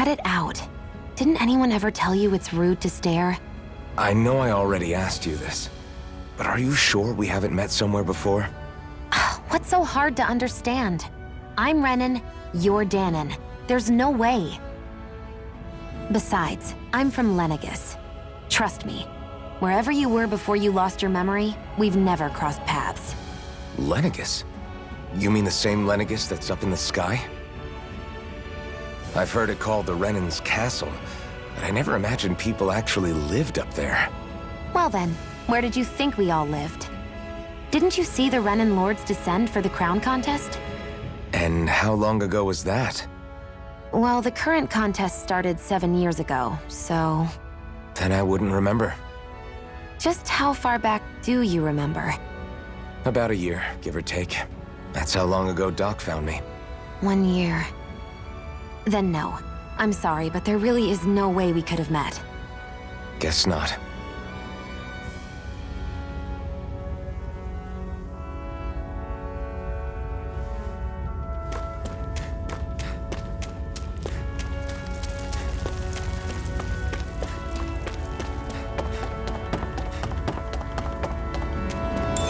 Cut it out. Didn't anyone ever tell you it's rude to stare? I know I already asked you this, but are you sure we haven't met somewhere before? What's so hard to understand? I'm Renan, you're Danon. There's no way. Besides, I'm from Lenegis. Trust me, wherever you were before you lost your memory, we've never crossed paths. Lenegis? You mean the same Lenegis that's up in the sky? I've heard it called the Renan's Castle, but I never imagined people actually lived up there. Well then, where did you think we all lived? Didn't you see the Renan Lords descend for the crown contest? And how long ago was that? Well, the current contest started 7 years ago, so... Then I wouldn't remember. Just how far back do you remember? About a year, give or take. That's how long ago Doc found me. 1 year. Then no. I'm sorry, but there really is no way we could have met. Guess not.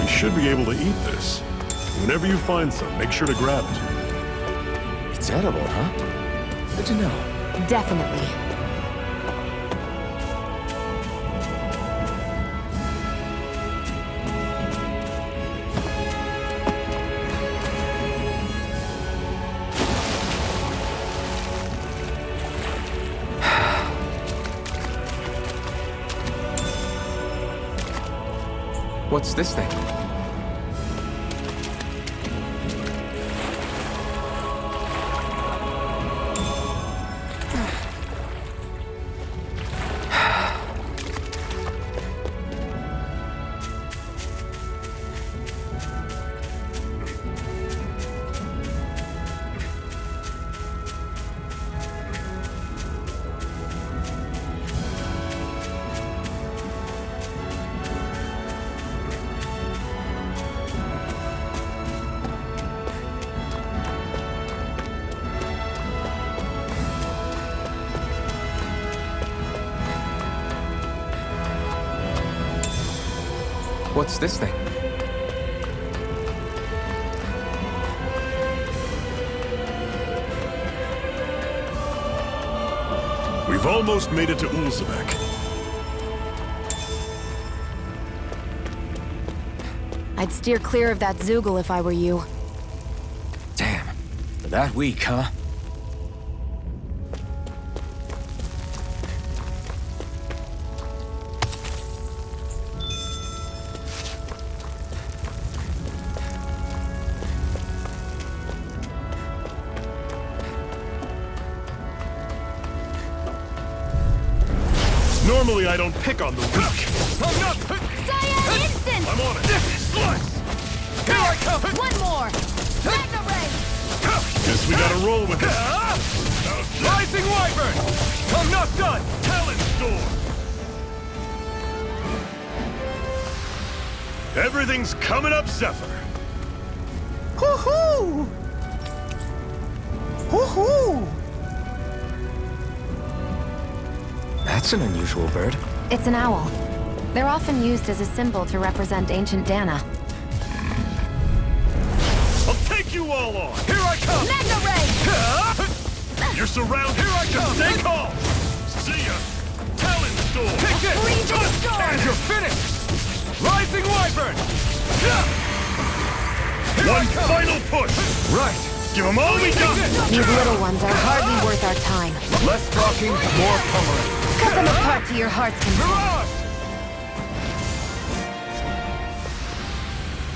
We should be able to eat this. Whenever you find some, make sure to grab it. It's edible, huh? Good to know. Definitely. What's this thing? What's this thing? We've almost made it to Ulzebek. I'd steer clear of that Zoogle if I were you. Damn. That weak, huh? Normally I don't pick on the weak. I'm not... Cyan instant! I'm on it. Slice! Here I come! One more! Magna Ray! Guess we gotta roll with it. Rising Wyvern! I'm not done! Talon Storm! Everything's coming up, Zephyr. Hoo-hoo! Hoo-hoo! That's an unusual bird. It's an owl. They're often used as a symbol to represent ancient Dana. I'll take you all on! Here I come! Magna Ray! You're surrounded! Here I come! Stay calm! See ya! Talon Storm! Take this! Breathing storm! And you're finished! Rising Wyvern! Here One I come! final push! Right! Give them all we got! These little ones are hardly worth our time. Less talking, more pummeling. Cut them apart to your heart's content. Mirage!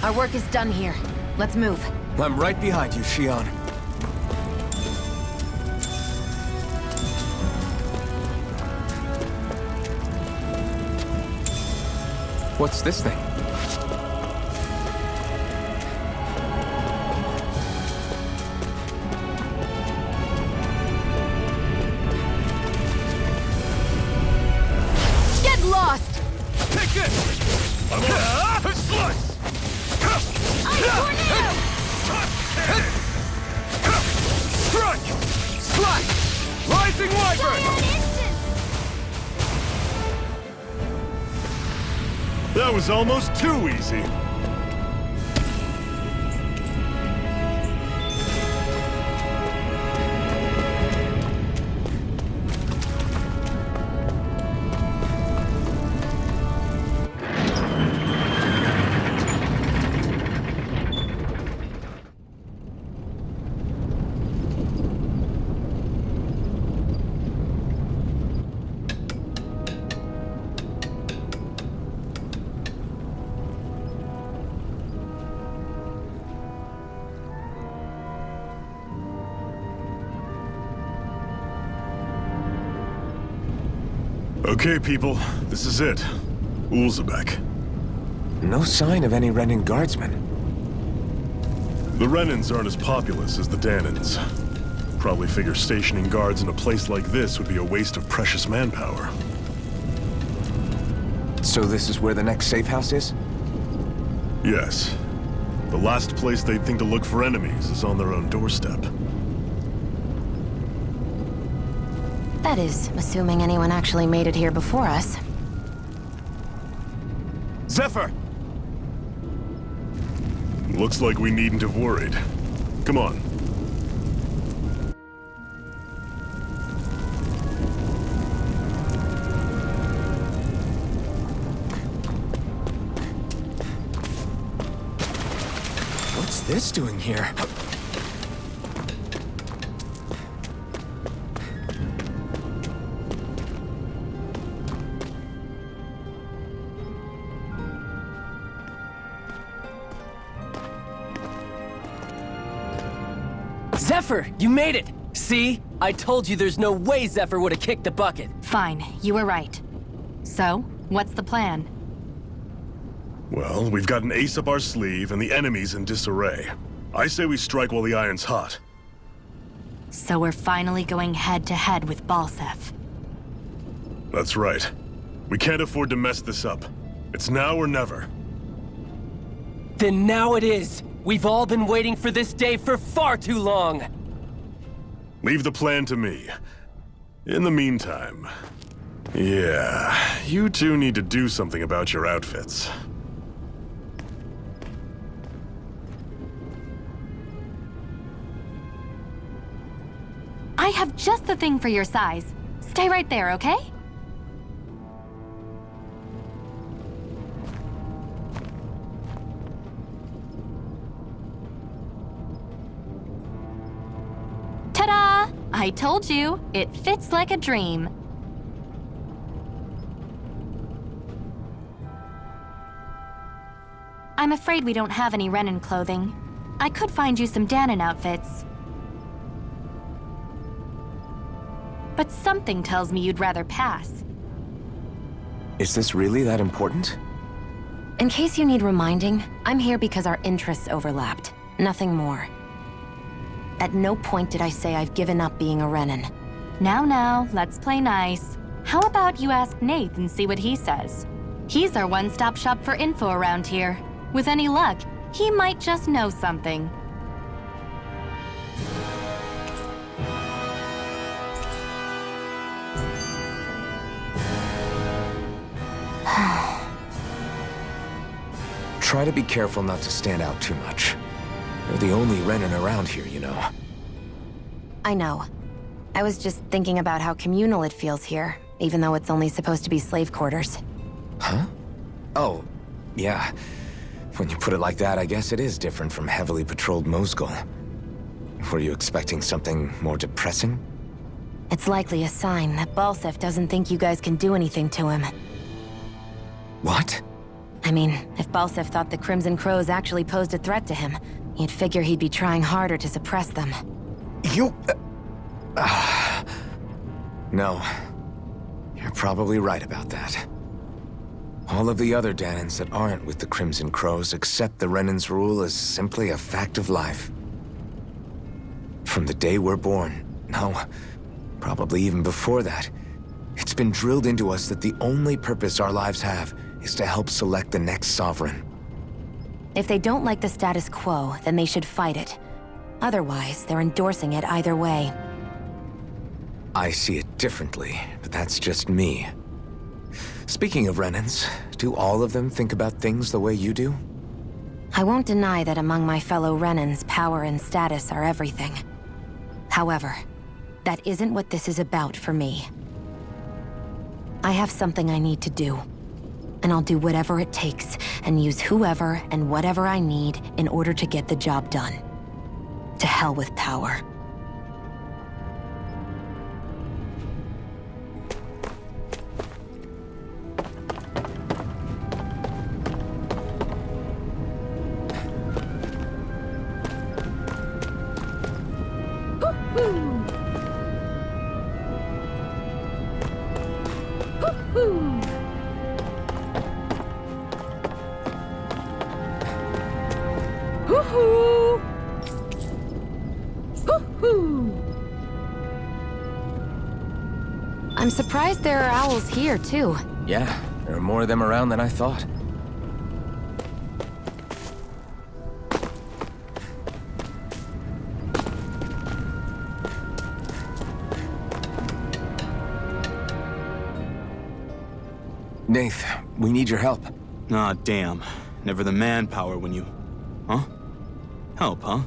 Our work is done here. Let's move. I'm right behind you, Shion. What's this thing? Get lost! Take this! I'm on it! Slice! Strike! Slash! Rising Wyvern! was almost too easy. Okay, people, this is it. Ulzebek. No sign of any Renan guardsmen. The Renans aren't as populous as the Danans. Probably figure stationing guards in a place like this would be a waste of precious manpower. So this is where the next safe house is? Yes. The last place they'd think to look for enemies is on their own doorstep. That is, assuming anyone actually made it here before us. Zephyr! Looks like we needn't have worried. Come on. What's this doing here? Zephyr, you made it! See? I told you there's no way Zephyr would have kicked the bucket. Fine, you were right. So, what's the plan? Well, we've got an ace up our sleeve and the enemy's in disarray. I say we strike while the iron's hot. So we're finally going head-to-head with Balsef. That's right. We can't afford to mess this up. It's now or never. Then now it is! We've all been waiting for this day for far too long! Leave the plan to me. In the meantime... yeah, you two need to do something about your outfits. I have just the thing for your size. Stay right there, okay? Ta-da! I told you, it fits like a dream. I'm afraid we don't have any Renan clothing. I could find you some Danon outfits. But something tells me you'd rather pass. Is this really that important? In case you need reminding, I'm here because our interests overlapped. Nothing more. At no point did I say I've given up being a Renan. Now, let's play nice. How about you ask Nath and see what he says? He's our one-stop shop for info around here. With any luck, he might just know something. Try to be careful not to stand out too much. You're the only Renan around here, you know. I know. I was just thinking about how communal it feels here, even though it's only supposed to be slave quarters. Huh? Oh, yeah. When you put it like that, I guess it is different from heavily patrolled Mosgul. Were you expecting something more depressing? It's likely a sign that Balsef doesn't think you guys can do anything to him. What? I mean, if Balsef thought the Crimson Crows actually posed a threat to him, you'd figure he'd be trying harder to suppress them. You... No. You're probably right about that. All of the other Danons that aren't with the Crimson Crows accept the Renan's rule as simply a fact of life. From the day we're born, no, probably even before that, it's been drilled into us that the only purpose our lives have is to help select the next sovereign. If they don't like the status quo, then they should fight it. Otherwise, they're endorsing it either way. I see it differently, but that's just me. Speaking of Renans, do all of them think about things the way you do? I won't deny that among my fellow Renans, power and status are everything. However, that isn't what this is about for me. I have something I need to do, and I'll do whatever it takes and use whoever and whatever I need in order to get the job done. To hell with power. I'm surprised there are owls here, too. Yeah, there are more of them around than I thought. Nath, we need your help. Ah, damn. Never the manpower when you... Huh? Help, huh?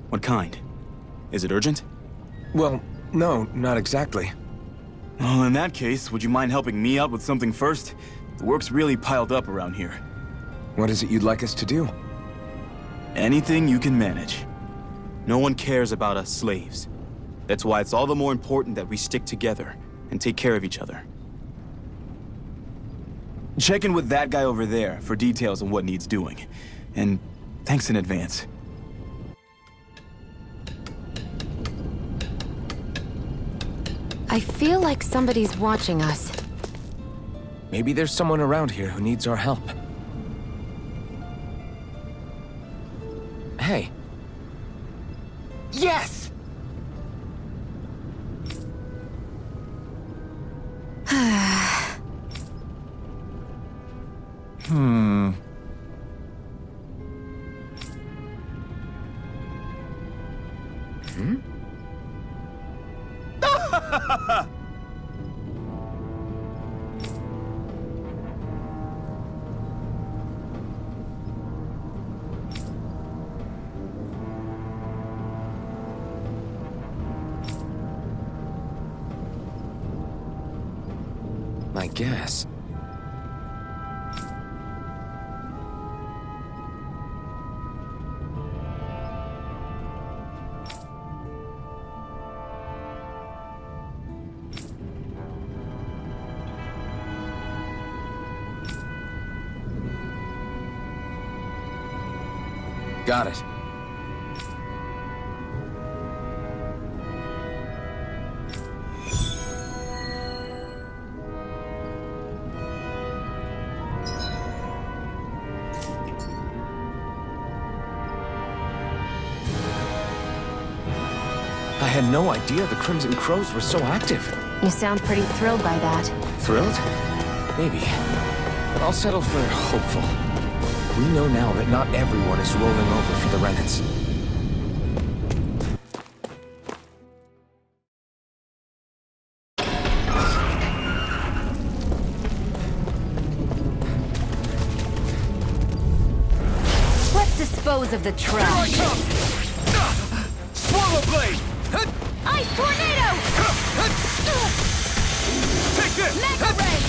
What kind? Is it urgent? Well, no, not exactly. Well, in that case, would you mind helping me out with something first? The work's really piled up around here. What is it you'd like us to do? Anything you can manage. No one cares about us slaves. That's why it's all the more important that we stick together and take care of each other. Check in with that guy over there for details on what needs doing. And thanks in advance. I feel like somebody's watching us. Maybe there's someone around here who needs our help. Hey. Yes! I guess. Got it. I had no idea the Crimson Crows were so active. You sound pretty thrilled by that. Thrilled? Maybe. But I'll settle for hopeful. We know now that not everyone is rolling over for the Renans. Let's dispose of the trash. Swallow blade! Ice tornado! Take this! Mega ray!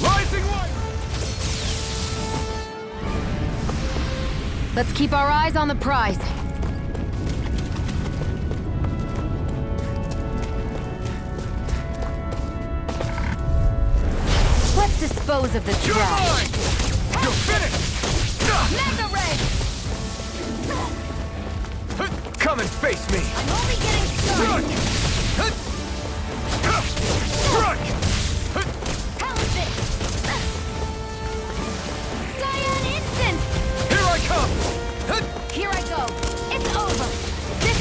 Rising light! Let's keep our eyes on the prize. Let's dispose of the You're trash. mine! You're finished! Mega ray! Come and face me! I'm only getting started! Strike! Halibut! Cyan instant! Here I come! Here I go! It's over! This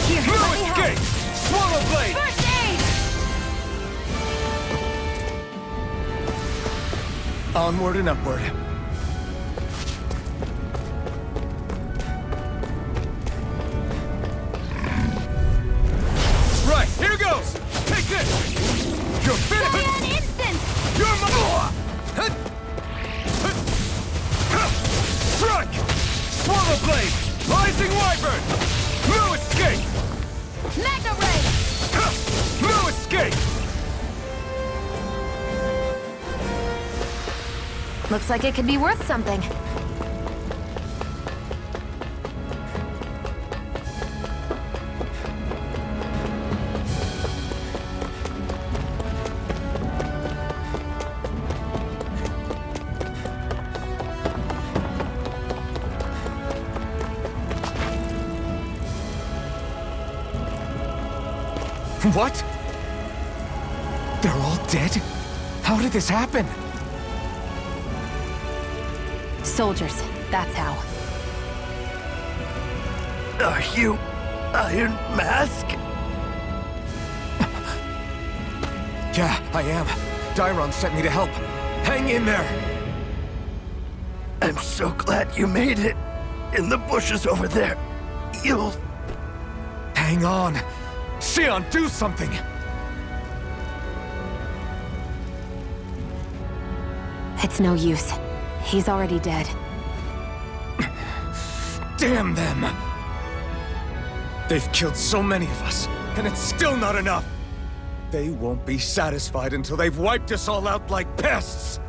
Here, No let me help! escape! Swallow blade! First aid! Onward and upward. Right, here goes! Looks like it could be worth something. What? They're all dead? How did this happen? Soldiers, that's how. Are you Iron Mask? Yeah, I am. Dairon sent me to help. Hang in there! I'm so glad you made it. In the bushes over there. You'll... Hang on! Xion, do something! It's no use. He's already dead. Damn them! They've killed so many of us, and it's still not enough! They won't be satisfied until they've wiped us all out like pests!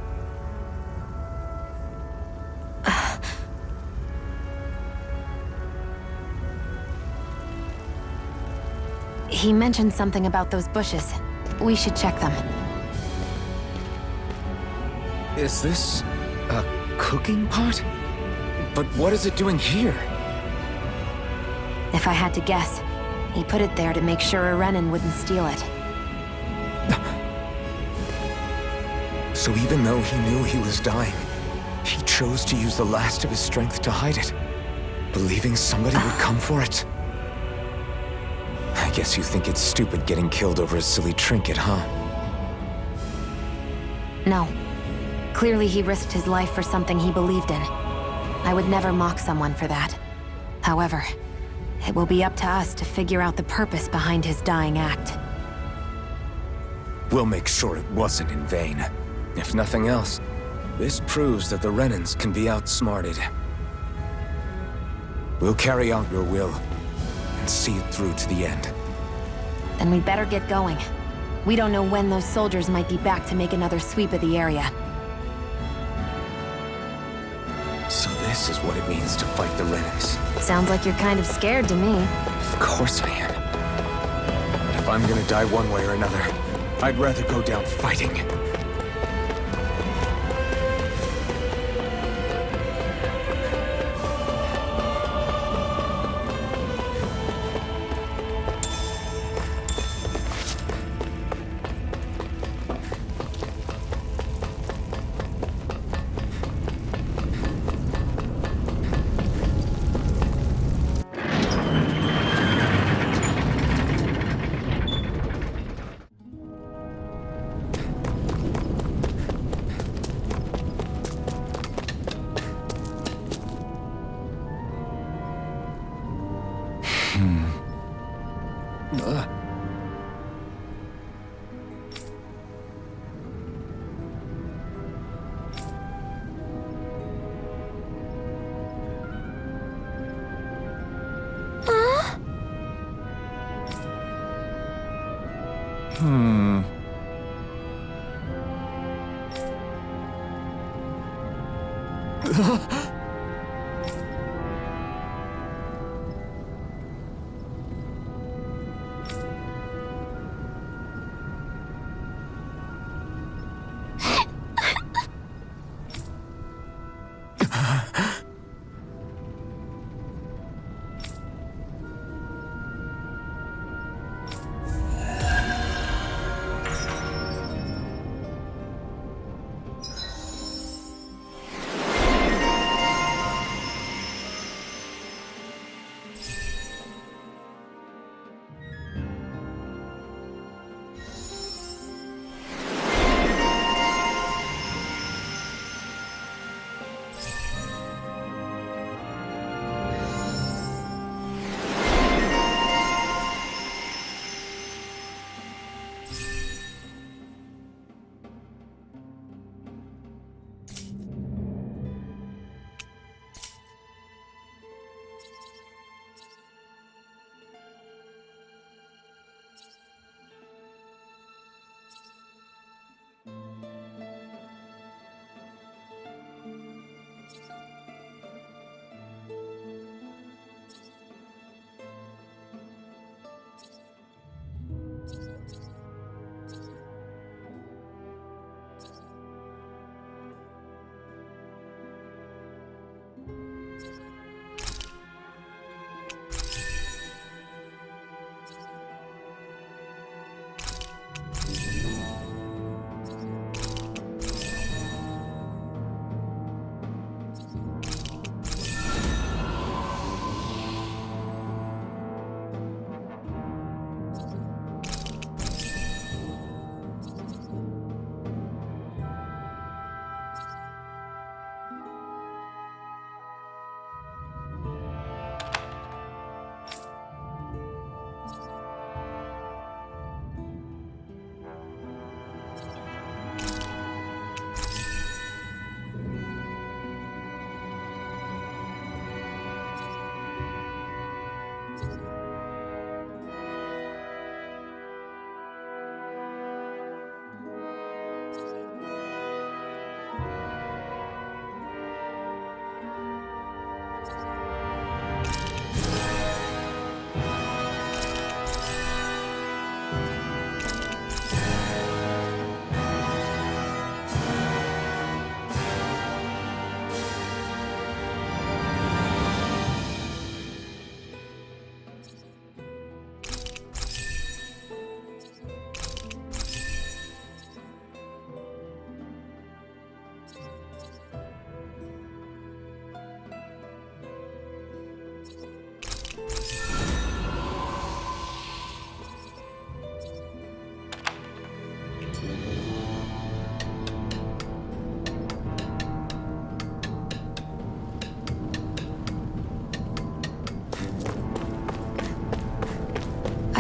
He mentioned something about those bushes. We should check them. Is this a cooking pot? But what is it doing here? If I had to guess, he put it there to make sure a Renin wouldn't steal it. So even though he knew he was dying, he chose to use the last of his strength to hide it, believing somebody would come for it. I guess you think it's stupid getting killed over a silly trinket, huh? No. Clearly he risked his life for something he believed in. I would never mock someone for that. However, it will be up to us to figure out the purpose behind his dying act. We'll make sure it wasn't in vain. If nothing else, this proves that the Renins can be outsmarted. We'll carry out your will, and see it through to the end. Then we'd better get going. We don't know when those soldiers might be back to make another sweep of the area. So this is what it means to fight the Renins. Sounds like you're kind of scared to me. Of course I am. But if I'm gonna die one way or another, I'd rather go down fighting.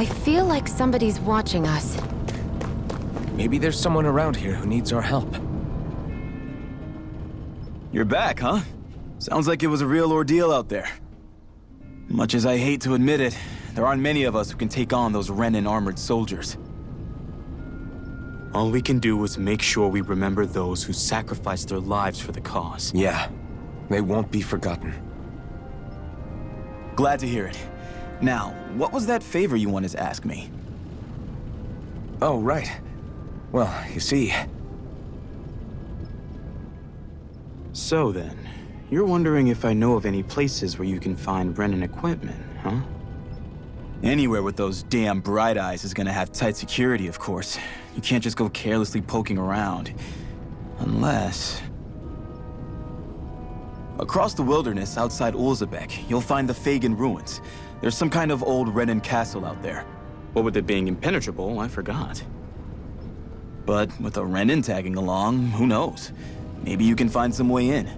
I feel like somebody's watching us. Maybe there's someone around here who needs our help. You're back, huh? Sounds like it was a real ordeal out there. Much as I hate to admit it, there aren't many of us who can take on those Renin armored soldiers. All we can do is make sure we remember those who sacrificed their lives for the cause. Yeah, they won't be forgotten. Glad to hear it. Now, what was that favor you wanted to ask me? Oh, right. Well, you see... So then, you're wondering if I know of any places where you can find Renin equipment, huh? Anywhere with those damn bright eyes is gonna have tight security, of course. You can't just go carelessly poking around. Unless... Across the wilderness outside Ulzebek, you'll find the Fagan ruins. There's some kind of old Renin castle out there. What with it being impenetrable, I forgot. But with a Renin tagging along, who knows? Maybe you can find some way in.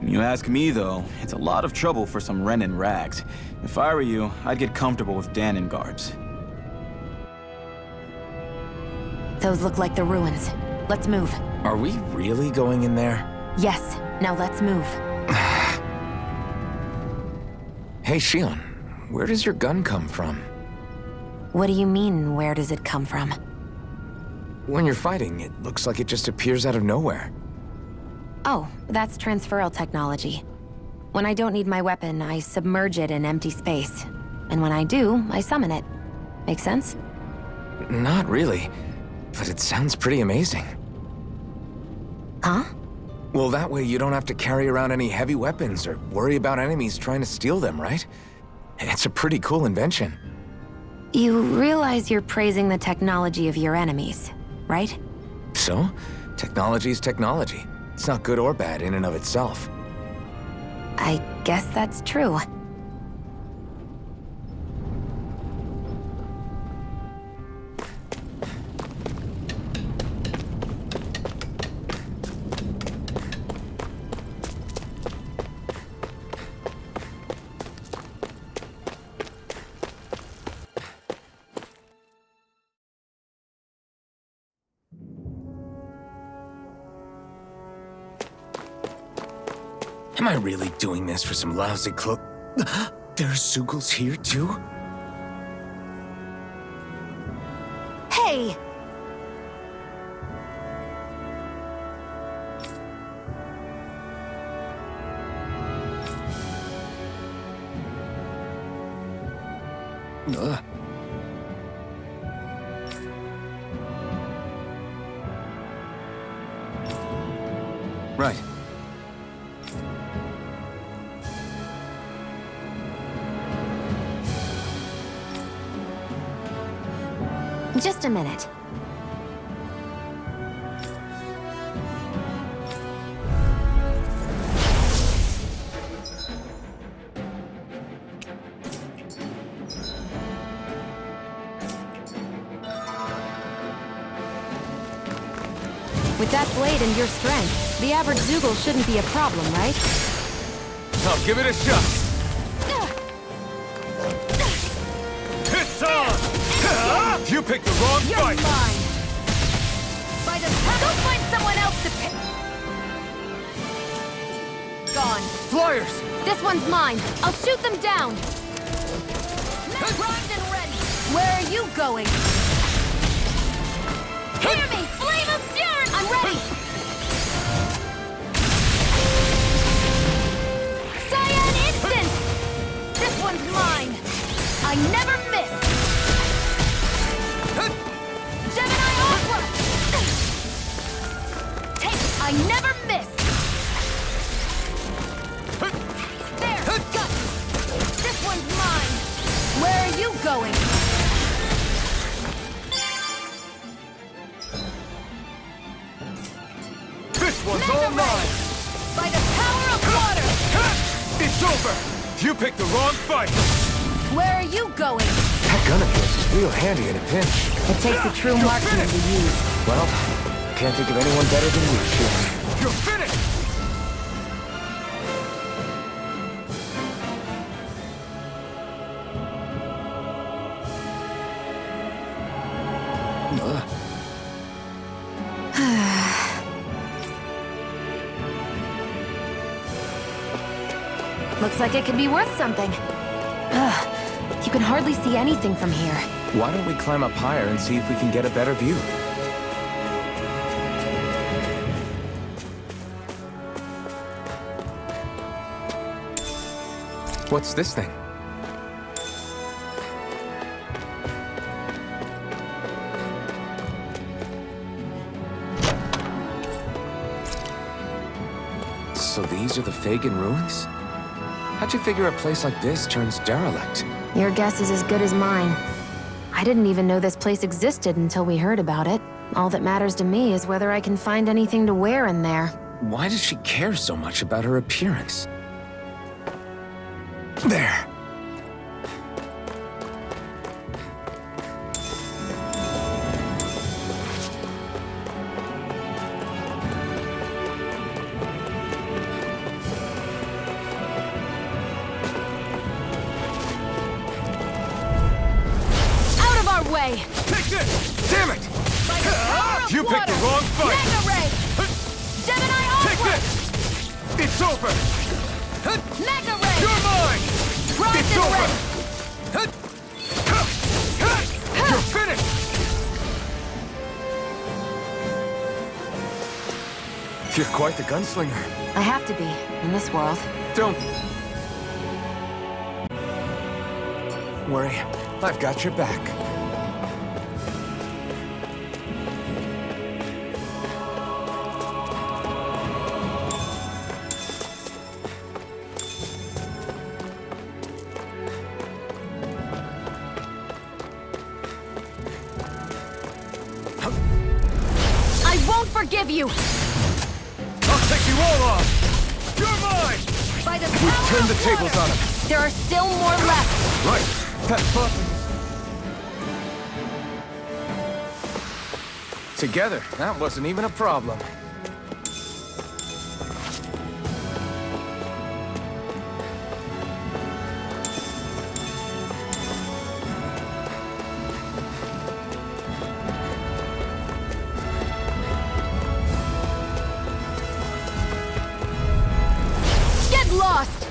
You ask me, though, it's a lot of trouble for some Renin rags. If I were you, I'd get comfortable with Danon garbs. Those look like the ruins. Let's move. Are we really going in there? Yes, now let's move. Hey, Shion, where does your gun come from? What do you mean, where does it come from? When you're fighting, it looks like it just appears out of nowhere. Oh, that's transferal technology. When I don't need my weapon, I submerge it in empty space. And when I do, I summon it. Make sense? Not really, but it sounds pretty amazing. Huh? Well, that way you don't have to carry around any heavy weapons or worry about enemies trying to steal them, right? It's a pretty cool invention. You realize you're praising the technology of your enemies, right? So, technology's technology. It's not good or bad in and of itself. I guess that's true. Am I really doing this for some lousy clo- There's Zugals here too? Hey! Ugh. Right. Just a minute. With that blade and your strength, the average Zugal shouldn't be a problem, right? I'll give it a shot. It's on! You picked the wrong You're fight! mine! By the time, go find someone else to pick! Gone. Flyers! This one's mine. I'll shoot them down. Primed and ready! Where are you going? Hear me! Flame of fury! I'm ready. Cyan instant! This one's mine! I never miss! Gemini Aqua! Take! I never miss! There! Got it! This one's mine! Where are you going? This one's Mega all Ray! mine! By the power of water! It's over! You picked the wrong fight! Where are you going? That gun of yours is real handy in a pinch. It takes a true marksman to use. Well, can't think of anyone better than you, Shion. You're finished! Looks like it could be worth something. Ugh, you can hardly see anything from here. Why don't we climb up higher and see if we can get a better view? What's this thing? So these are the Fagin ruins? How'd you figure a place like this turns derelict? Your guess is as good as mine. I didn't even know this place existed until we heard about it. All that matters to me is whether I can find anything to wear in there. Why does she care so much about her appearance? There. Out of our way! Take this! Damn it! By the power of You picked the water. wrong fight! Mega Ray! Gemini Take onward! this! It's over! Mega Ray! You're mine! Rise It's and over! red! You're finished! You're quite the gunslinger. I have to be, in this world. Don't worry. I've got your back. I won't forgive you! I'll take you all on! You're mine! By the We've power turned of the tables water. on him. There are still more left! Right. That button. Together, that wasn't even a problem. Get lost!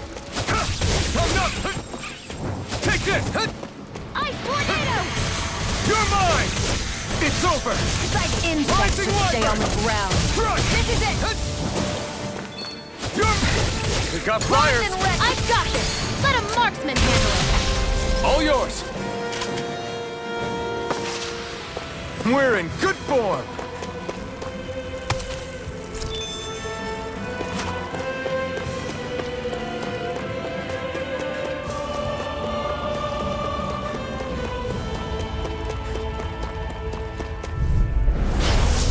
I'm not! Take this! Ice tornado! You're mine! It's over! It's like insects Rising to stay Wyvern! on the ground. Crush! This is it! You're... We got Rise fire! and red! I've got this! Let a marksman handle it! All yours. We're in good form.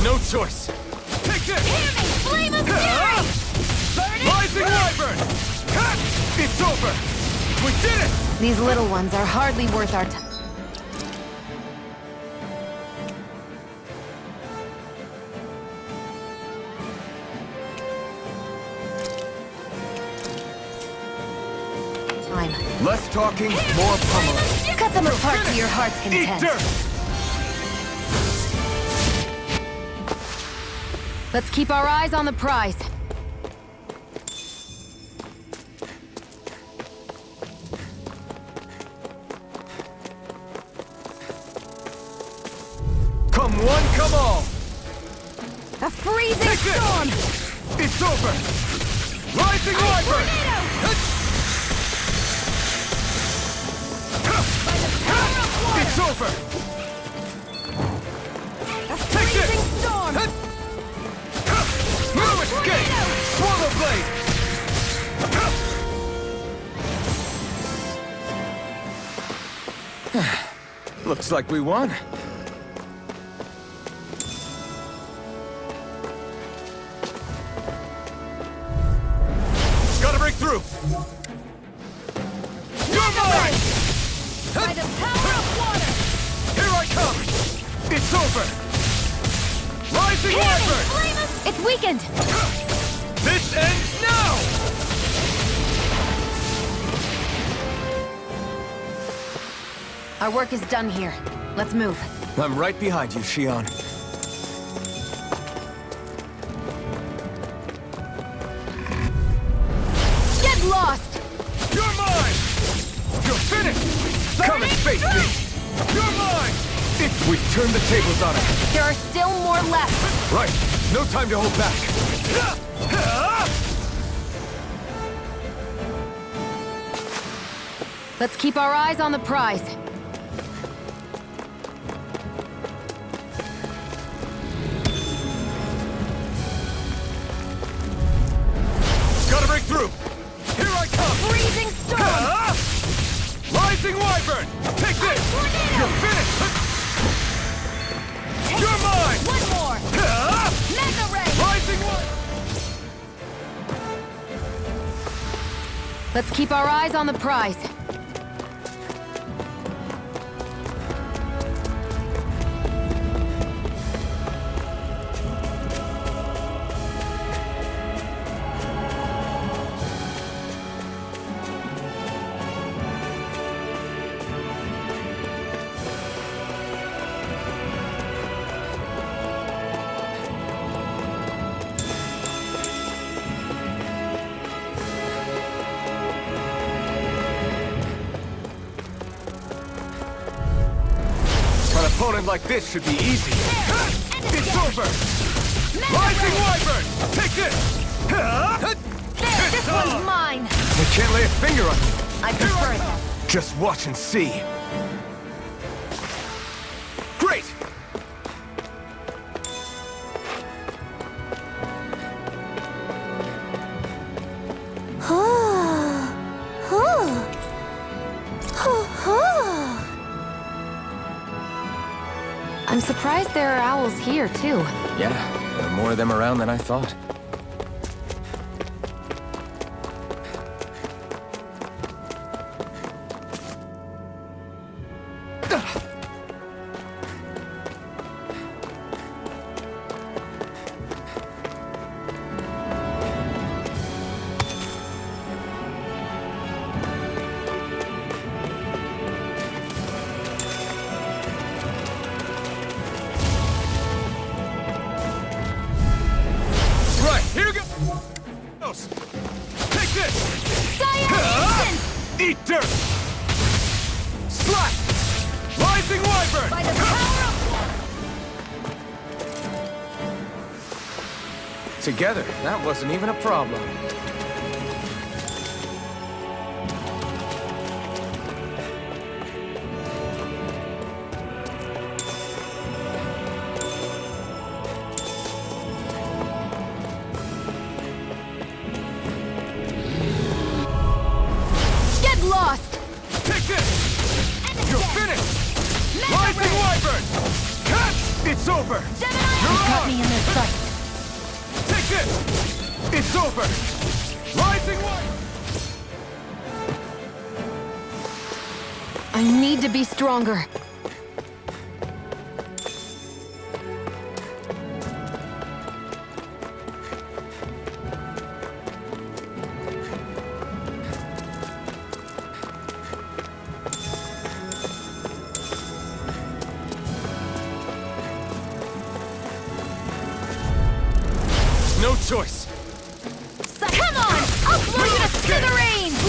No choice. Take this! Hear me! Flame of fury! Burn it! Rising Wyvern! It's over! We did it! These little ones are hardly worth our time. Less talking, more pummeling. Cut them apart to your heart's Eat content. dirt! Let's keep our eyes on the prize. Come one, come all. A freezing Take this! storm! It's over! Rising Wyvern! It's over! A Take this! freezing storm! No escape! Swallow blade! Looks like we won. Gotta break through! You're mine! By the power of water! Here I come! It's over! Rising Hear me! Wyvern! Flame of... It's weakened! This ends now! Our work is done here. Let's move. I'm right behind you, Shion. Get lost! Come and face me! You're mine! We've turned the tables on him. There are still more left. Right. No time to hold back. Let's keep our eyes on the prize. Gotta break through! Here I come! Freezing storm! Rising Wyvern! Take this! You're finished! You're mine! One more! Mega Ray! Rising Wyvern! Let's keep our eyes on the prize. An opponent like this should be easy. It's over! Rising Wyvern! Take this! There, this one's mine! I can't lay a finger on you. I prefer that. Just watch and see. Great! I'm surprised there are owls here, too. Yeah, there are more of them around than I thought. Here goes! Take this! Eat dirt! Slap! Rising Wyvern! By the power of... Together, that wasn't even a problem. Lost! Take this! You're finished! Rising Wyvern! Cut! It's over! You got me in their sights. Take this! It's over! Rising Wyvern! I need to be stronger. No choice! Come on! I'll blow you to smithereens!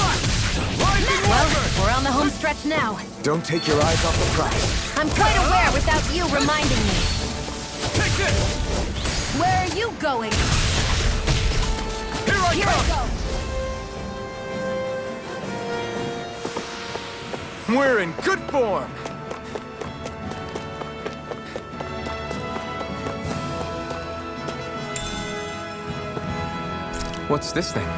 Well, we're on the home stretch now. Don't take your eyes off the prize. I'm quite aware without you reminding me. Take this! Where are you going? Here I come! We're in good form! What's this thing?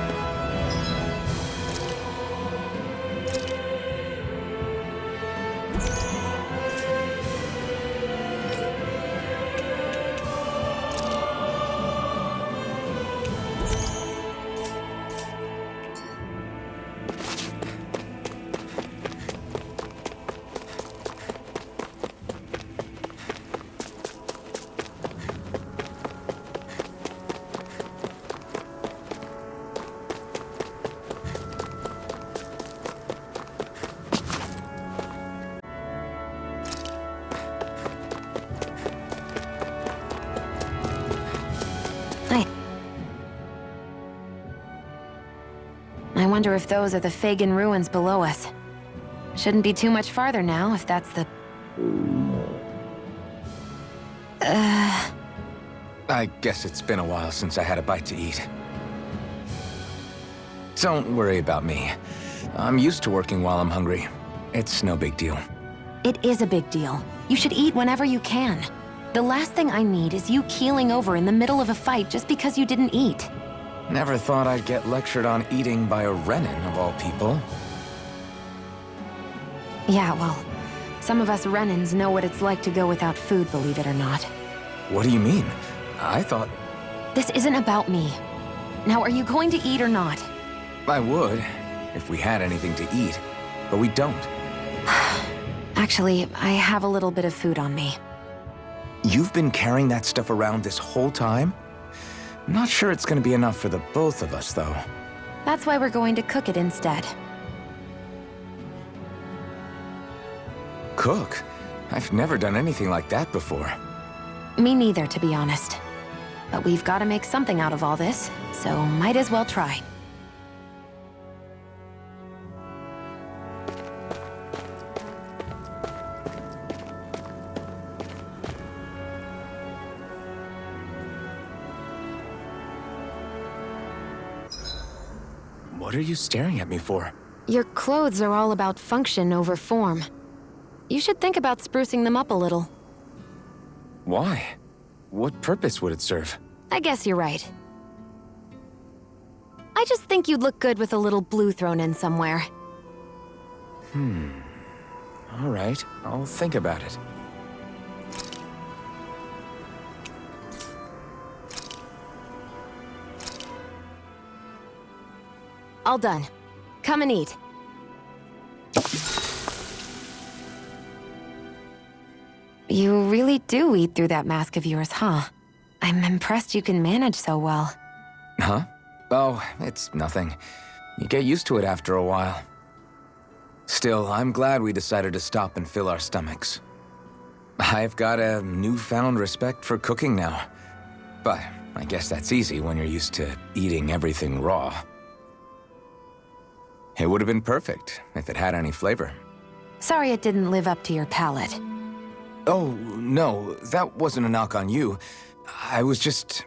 I wonder if those are the Fagin ruins below us. Shouldn't be too much farther now, if that's the... I guess it's been a while since I had a bite to eat. Don't worry about me. I'm used to working while I'm hungry. It's no big deal. It is a big deal. You should eat whenever you can. The last thing I need is you keeling over in the middle of a fight just because you didn't eat. Never thought I'd get lectured on eating by a Renin, of all people. Yeah, well, some of us Renins know what it's like to go without food, believe it or not. What do you mean? I thought... This isn't about me. Now, are you going to eat or not? I would, if we had anything to eat, but we don't. Actually, I have a little bit of food on me. You've been carrying that stuff around this whole time? Not sure it's gonna be enough for the both of us, though. That's why we're going to cook it instead. Cook? I've never done anything like that before. Me neither, to be honest. But we've got to make something out of all this, so might as well try. What are you staring at me for? Your clothes are all about function over form. You should think about sprucing them up a little. Why? What purpose would it serve? I guess you're right. I just think you'd look good with a little blue thrown in somewhere. All right, I'll think about it. All done. Come and eat. You really do eat through that mask of yours, huh? I'm impressed you can manage so well. Huh? Oh, it's nothing. You get used to it after a while. Still, I'm glad we decided to stop and fill our stomachs. I've got a newfound respect for cooking now. But I guess that's easy when you're used to eating everything raw. It would have been perfect if it had any flavor. Sorry it didn't live up to your palate. Oh, no, that wasn't a knock on you. I was just...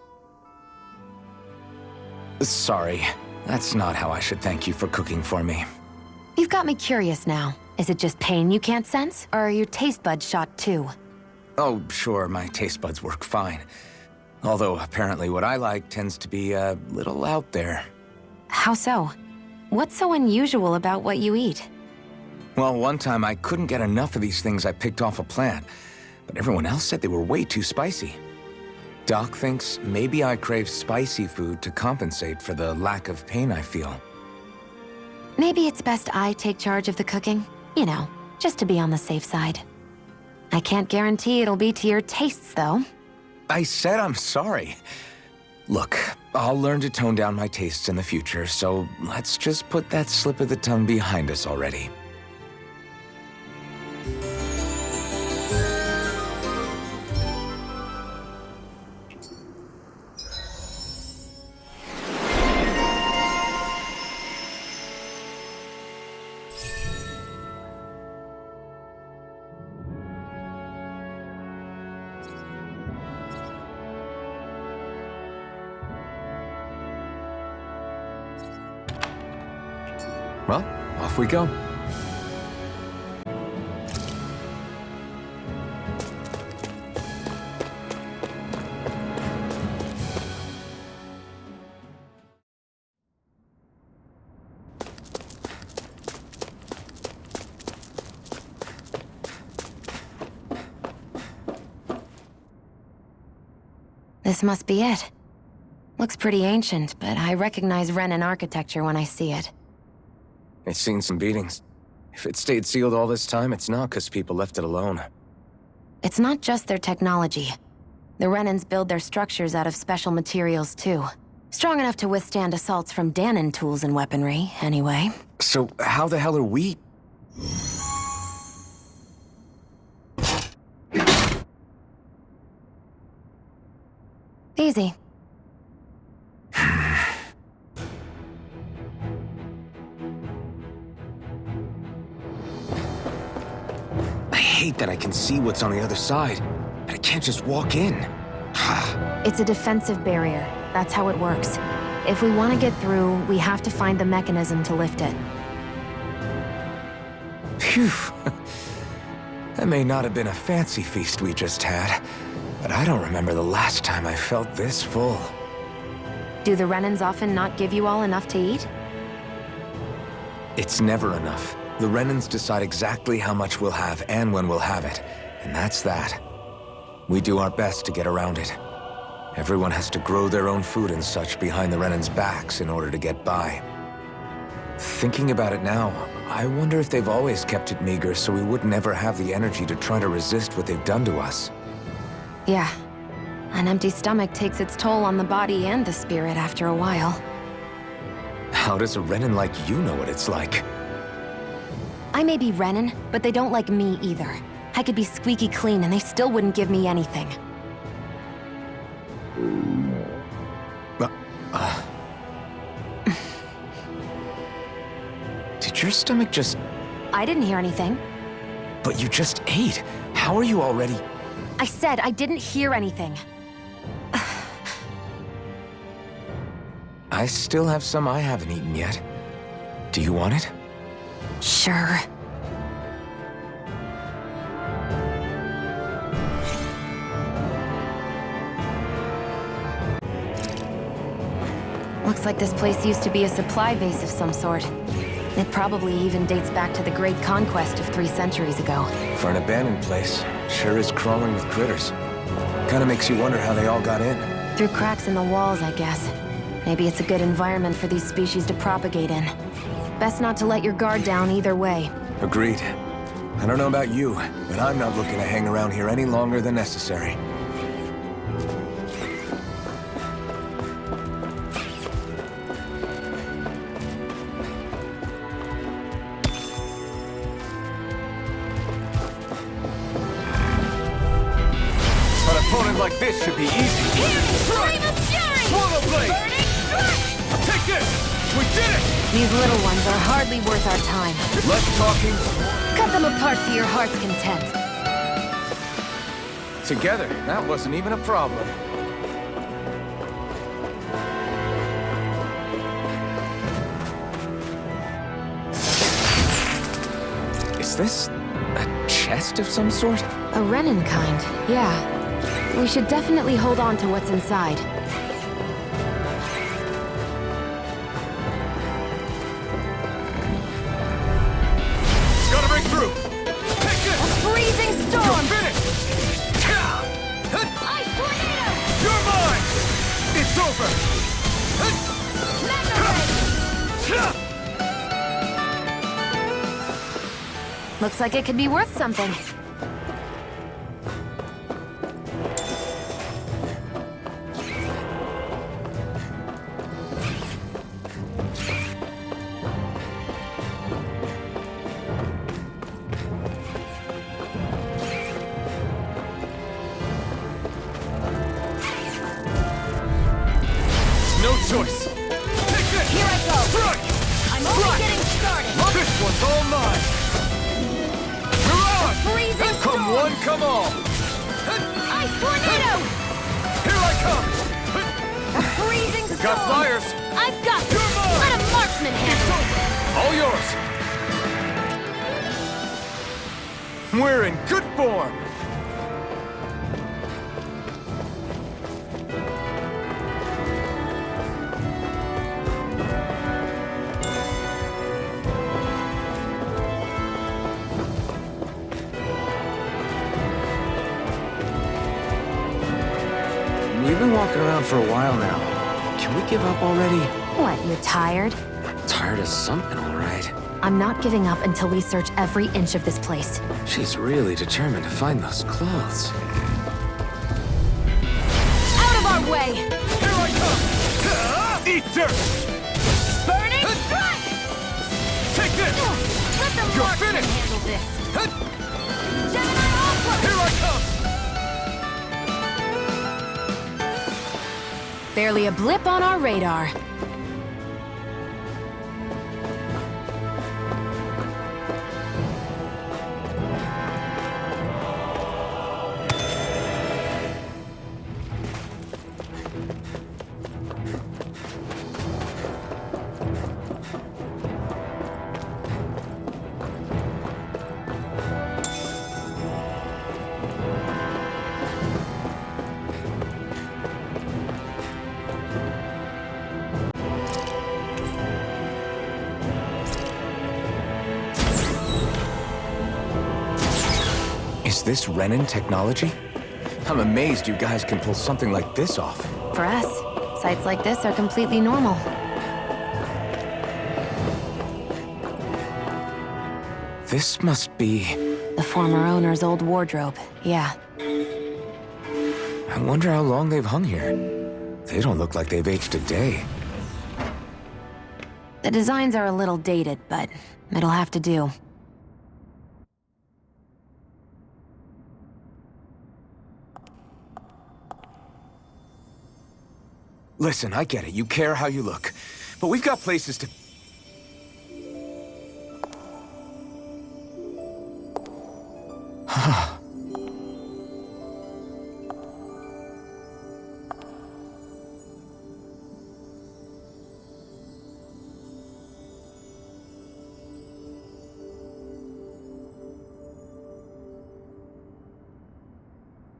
Sorry. That's not how I should thank you for cooking for me. You've got me curious now. Is it just pain you can't sense, or are your taste buds shot too? Oh, sure, my taste buds work fine. Although apparently what I like tends to be a little out there. How so? What's so unusual about what you eat? Well, one time I couldn't get enough of these things I picked off a plant, but everyone else said they were way too spicy. Doc thinks maybe I crave spicy food to compensate for the lack of pain I feel. Maybe it's best I take charge of the cooking. You know, just to be on the safe side. I can't guarantee it'll be to your tastes, though. I said I'm sorry. Look, I'll learn to tone down my tastes in the future, so let's just put that slip of the tongue behind us already. Well, off we go. This must be it. Looks pretty ancient, but I recognize Renin architecture when I see it. It's seen some beatings. If it stayed sealed all this time, it's not because people left it alone. It's not just their technology. The Renins build their structures out of special materials, too. Strong enough to withstand assaults from Danon tools and weaponry, anyway. So how the hell are we... Easy. hate that I can see what's on the other side, and I can't just walk in. It's a defensive barrier. That's how it works. If we want to get through, we have to find the mechanism to lift it. Phew. That may not have been a fancy feast we just had, but I don't remember the last time I felt this full. Do the Renans often not give you all enough to eat? It's never enough. The Renans decide exactly how much we'll have and when we'll have it, and that's that. We do our best to get around it. Everyone has to grow their own food and such behind the Renans' backs in order to get by. Thinking about it now, I wonder if they've always kept it meager so we would never have the energy to try to resist what they've done to us. Yeah. An empty stomach takes its toll on the body and the spirit after a while. How does a Renan like you know what it's like? I may be Renan, but they don't like me either. I could be squeaky clean and they still wouldn't give me anything. Did your stomach just... I didn't hear anything. But you just ate. How are you already... I said I didn't hear anything. I still have some I haven't eaten yet. Do you want it? Sure. Looks like this place used to be a supply base of some sort. It probably even dates back to the Great Conquest of 3 centuries ago. For an abandoned place, sure is crawling with critters. Kinda makes you wonder how they all got in. Through cracks in the walls, I guess. Maybe it's a good environment for these species to propagate in. Best not to let your guard down either way. Agreed. I don't know about you, but I'm not looking to hang around here any longer than necessary. An opponent like this should be easy. Flame of fury! Swallow blade! Burning strike! Take this! We did it! These little ones are hardly worth our time. Less talking. Cut them apart to your heart's content. Together, that wasn't even a problem. Is this a chest of some sort? A Renan kind, yeah. We should definitely hold on to what's inside. Gotta break through! Take this! Freezing storm! You're finished! Ice tornado! You're mine! It's over! Looks like it could be worth something. No choice! Take this! Here I go! Strike! I'm only getting started! This one's all mine! You're on! Freezing Come storm! one, come all! Ice tornado! Here I come! Freezing storm! Got flyers! I've got this! You're mine! Let a marksman handle it! All yours! We're in good form! We've been walking around for a while now. Can we give up already? What, you're tired? Tired of something, all right. I'm not giving up until we search every inch of this place. She's really determined to find those clothes. Out of our way! Here I come! Eat dirt! Burning strike! Take this! Let the You're marksman finished! handle this! Gemini Ultra! Here I come! Barely a blip on our radar. Is this Renin technology? I'm amazed you guys can pull something like this off. For us, sites like this are completely normal. This must be... The former owner's old wardrobe, yeah. I wonder how long they've hung here. They don't look like they've aged a day. The designs are a little dated, but it'll have to do. Listen, I get it. You care how you look. But we've got places to...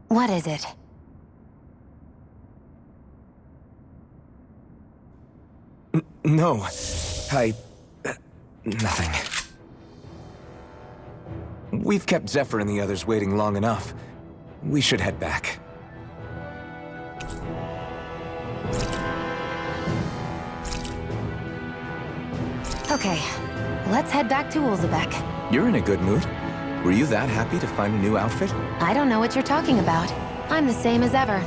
What is it? No. Nothing. We've kept Zephyr and the others waiting long enough. We should head back. Okay, let's head back to Ulzebek. You're in a good mood. Were you that happy to find a new outfit? I don't know what you're talking about. I'm the same as ever.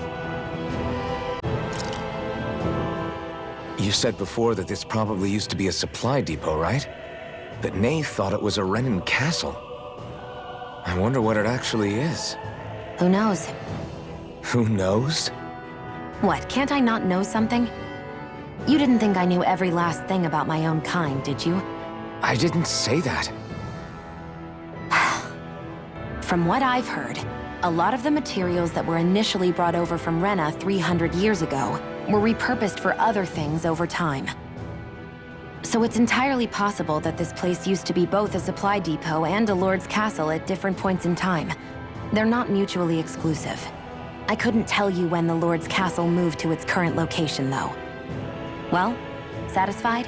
You said before that this probably used to be a supply depot, right? But Nave thought it was a Renin castle. I wonder what it actually is. Who knows? Who knows? What, can't I not know something? You didn't think I knew every last thing about my own kind, did you? I didn't say that. From what I've heard, a lot of the materials that were initially brought over from Rena 300 years ago were repurposed for other things over time. So it's entirely possible that this place used to be both a supply depot and a lord's castle at different points in time. They're not mutually exclusive. I couldn't tell you when the lord's castle moved to its current location, though. Well, satisfied?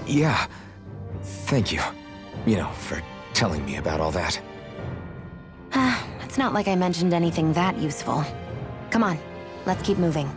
Yeah. Thank you. You know, for telling me about all that. It's not like I mentioned anything that useful. Come on, let's keep moving.